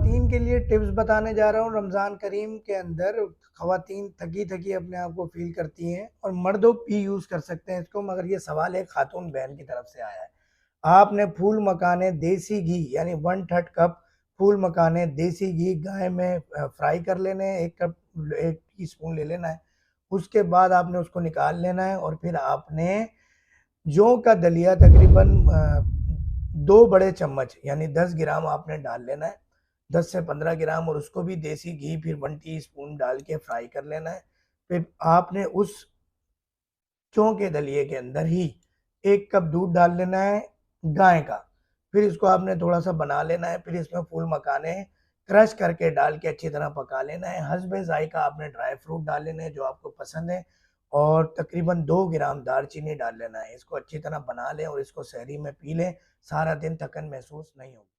ख़वातीन के लिए टिप्स बताने जा रहा हूँ। रमज़ान करीम के अंदर ख़वातीन थकी-थकी अपने आप को फ़ील करती हैं और मर्दों भी यूज़ कर सकते हैं इसको, मगर ये सवाल एक खातून बहन की तरफ से आया है। आपने फूल मखाने देसी घी यानी 1/3 कप फूल मखाने देसी घी गाय में फ्राई कर लेने हैं, 1 टीस्पून ले लेना है। उसके बाद आपने उसको निकाल लेना है और फिर आपने जौ का दलिया तकरीबन 2 बड़े चम्मच यानी 10 ग्राम आपने डाल लेना है, 10 से 15 ग्राम, और उसको भी देसी घी फिर 1 टीस्पून डाल के फ्राई कर लेना है। फिर आपने उस जौ के दलिए के अंदर ही 1 कप दूध डाल लेना है गाय का। फिर इसको आपने थोड़ा-सा बना लेना है, फिर इसमें फूल मखाने क्रश करके डाल के अच्छी तरह पका लेना है। हस्बे ज़ायक़ा आपने ड्राई फ्रूट डाल लेने हैं जो आपको पसंद है, और तकरीबन 2 ग्राम दालचीनी डाल लेना है। इसको अच्छी तरह बना लें और इसको सहरी में पी लें, सारा दिन थकन महसूस नहीं होगी।